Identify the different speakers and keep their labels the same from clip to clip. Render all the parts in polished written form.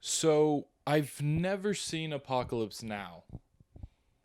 Speaker 1: So, I've never seen Apocalypse Now.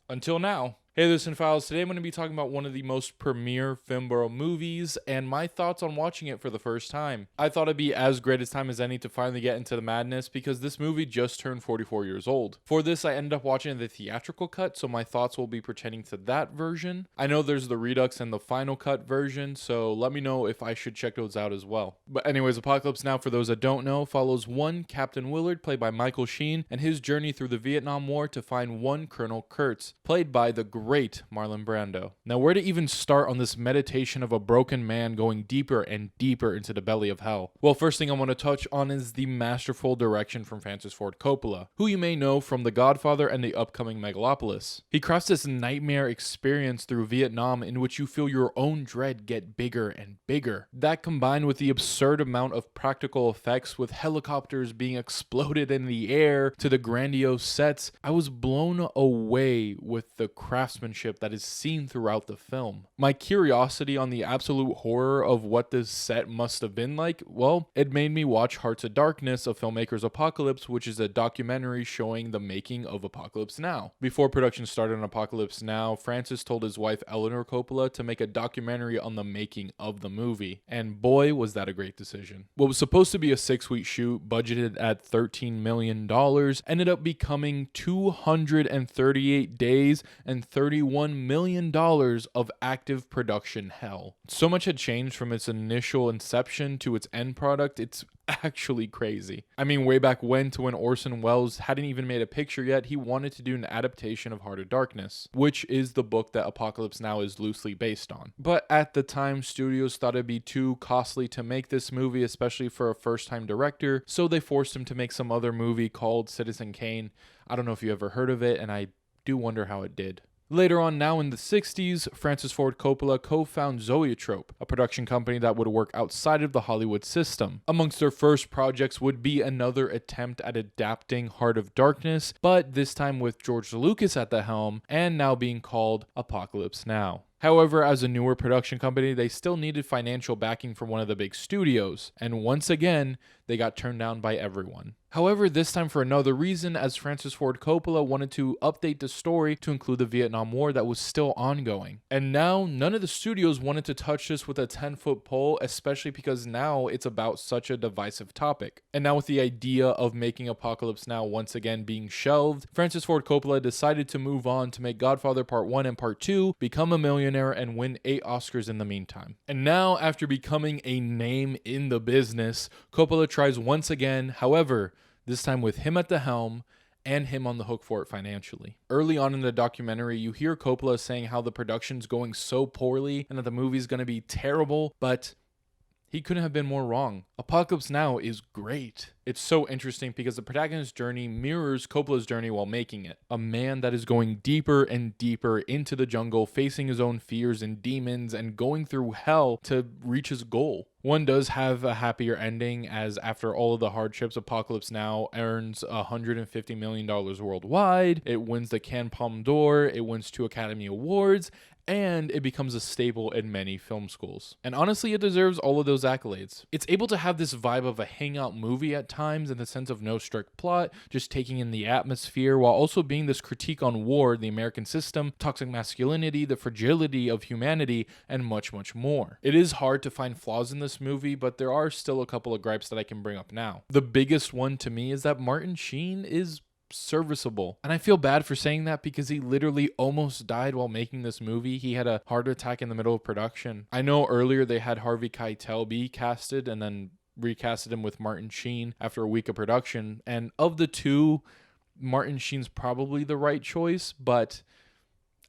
Speaker 1: Until now. Hey there, Cinephiles. Today I'm going to be talking about one of the most premier film borough movies and my thoughts on watching it for the first time. I thought it'd be as great a time as any to finally get into the madness because this movie just turned 44 years old. For this, I ended up watching the theatrical cut, so my thoughts will be pertaining to that version. I know there's the Redux and the final cut version, so let me know if I should check those out as well. But anyways, Apocalypse Now, for those that don't know, follows one Captain Willard, played by Michael Sheen, and his journey through the Vietnam War to find one Colonel Kurtz, played by the great Marlon Brando. Now, where to even start on this meditation of a broken man going deeper and deeper into the belly of hell? Well, first thing I want to touch on is the masterful direction from Francis Ford Coppola, who you may know from The Godfather and the upcoming Megalopolis. He crafts this nightmare experience through Vietnam in which you feel your own dread get bigger and bigger. That combined with the absurd amount of practical effects with helicopters being exploded in the air to the grandiose sets, I was blown away with the craftsmanship that is seen throughout the film. My curiosity on the absolute horror of what this set must have been like, well, it made me watch Hearts of Darkness, a filmmaker's Apocalypse, which is a documentary showing the making of Apocalypse Now. Before production started on Apocalypse Now, Francis told his wife Eleanor Coppola to make a documentary on the making of the movie, and boy was that a great decision. What was supposed to be a 6-week shoot, budgeted at $13 million, ended up becoming 238 days and $31 million of active production hell. So much had changed from its initial inception to its end product, it's actually crazy. I mean, way back when to when Orson Welles hadn't even made a picture yet, he wanted to do an adaptation of Heart of Darkness, which is the book that Apocalypse Now is loosely based on. But at the time, studios thought it'd be too costly to make this movie, especially for a first-time director, so they forced him to make some other movie called Citizen Kane. I don't know if you ever heard of it, and I do wonder how it did. Later on, now in the 60s, Francis Ford Coppola co-founded Zoetrope, a production company that would work outside of the Hollywood system. Amongst their first projects would be another attempt at adapting Heart of Darkness, but this time with George Lucas at the helm, and now being called Apocalypse Now. However, as a newer production company, they still needed financial backing from one of the big studios, and once again, they got turned down by everyone. However, this time for another reason, as Francis Ford Coppola wanted to update the story to include the Vietnam War that was still ongoing. And now, none of the studios wanted to touch this with a 10-foot pole, especially because now it's about such a divisive topic. And now with the idea of making Apocalypse Now once again being shelved, Francis Ford Coppola decided to move on to make Godfather Part 1 and Part 2, become a millionaire, and win 8 Oscars in the meantime. And now, after becoming a name in the business, Coppola tries once again, however, this time with him at the helm and him on the hook for it financially. Early on in the documentary, you hear Coppola saying how the production's going so poorly and that the movie's going to be terrible, but he couldn't have been more wrong. Apocalypse Now is great. It's so interesting because the protagonist's journey mirrors Coppola's journey while making it. A man that is going deeper and deeper into the jungle, facing his own fears and demons, and going through hell to reach his goal. One does have a happier ending, as after all of the hardships, Apocalypse Now earns $150 million worldwide. It wins the Cannes Palme d'Or, it wins 2 Academy Awards, and it becomes a staple in many film schools. And honestly, it deserves all of those accolades. It's able to have this vibe of a hangout movie at times in the sense of no strict plot, just taking in the atmosphere, while also being this critique on war, the American system, toxic masculinity, the fragility of humanity, and much, much more. It is hard to find flaws in this movie, but there are still a couple of gripes that I can bring up now. The biggest one to me is that Martin Sheen is serviceable. And I feel bad for saying that because he literally almost died while making this movie. He had a heart attack in the middle of production. I know earlier they had Harvey Keitel be casted and then recasted him with Martin Sheen after a week of production. And of the two, Martin Sheen's probably the right choice, but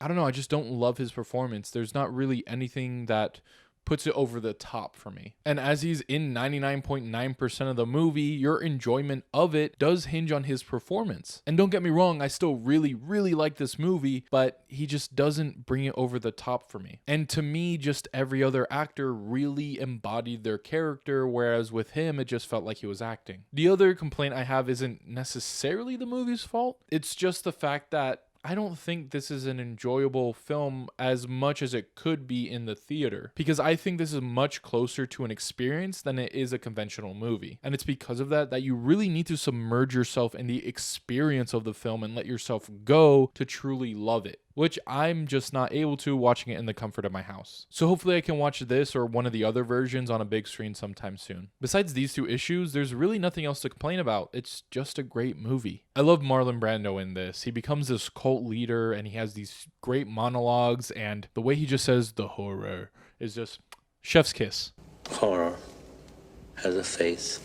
Speaker 1: I don't know. I just don't love his performance. There's not really anything that puts it over the top for me. And as he's in 99.9% of the movie, your enjoyment of it does hinge on his performance. And don't get me wrong, I still really, really like this movie, but he just doesn't bring it over the top for me. And to me, just every other actor really embodied their character, whereas with him, it just felt like he was acting. The other complaint I have isn't necessarily the movie's fault. It's just the fact that I don't think this is an enjoyable film as much as it could be in the theater, because I think this is much closer to an experience than it is a conventional movie. And it's because of that you really need to submerge yourself in the experience of the film and let yourself go to truly love it, which I'm just not able to watching it in the comfort of my house. So hopefully I can watch this or one of the other versions on a big screen sometime soon. Besides these two issues, there's really nothing else to complain about. It's just a great movie. I love Marlon Brando in this. He becomes this cult leader and he has these great monologues, and the way he just says the horror is just chef's kiss.
Speaker 2: Horror has a face,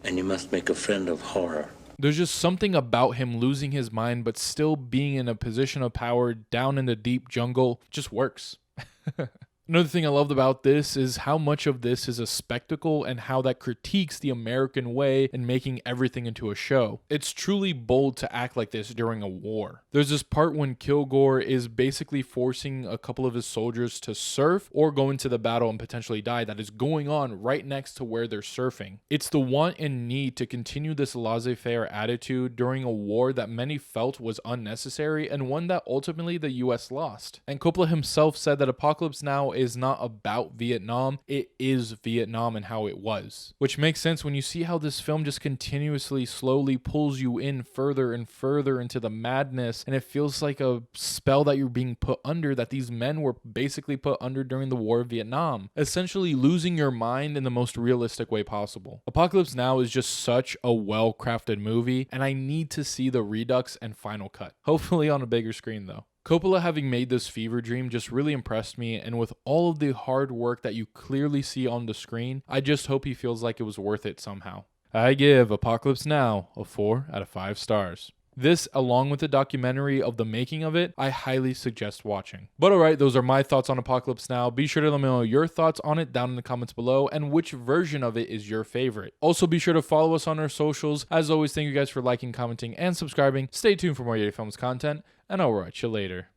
Speaker 2: and you must make a friend of horror.
Speaker 1: There's just something about him losing his mind but still being in a position of power down in the deep jungle just works. Another thing I loved about this is how much of this is a spectacle and how that critiques the American way in making everything into a show. It's truly bold to act like this during a war. There's this part when Kilgore is basically forcing a couple of his soldiers to surf or go into the battle and potentially die that is going on right next to where they're surfing. It's the want and need to continue this laissez-faire attitude during a war that many felt was unnecessary and one that ultimately the US lost. And Coppola himself said that Apocalypse Now is not about Vietnam, it is Vietnam and how it was. Which makes sense when you see how this film just continuously slowly pulls you in further and further into the madness, and it feels like a spell that you're being put under that these men were basically put under during the War of Vietnam, essentially losing your mind in the most realistic way possible. Apocalypse Now is just such a well-crafted movie, and I need to see the Redux and final cut. Hopefully on a bigger screen though. Coppola having made this fever dream just really impressed me, and with all of the hard work that you clearly see on the screen, I just hope he feels like it was worth it somehow. I give Apocalypse Now a 4 out of 5 stars. This, along with the documentary of the making of it, I highly suggest watching. But alright, those are my thoughts on Apocalypse Now. Be sure to let me know your thoughts on it down in the comments below and which version of it is your favorite. Also, be sure to follow us on our socials. As always, thank you guys for liking, commenting, and subscribing. Stay tuned for more Yeti Films content, and I'll write you later.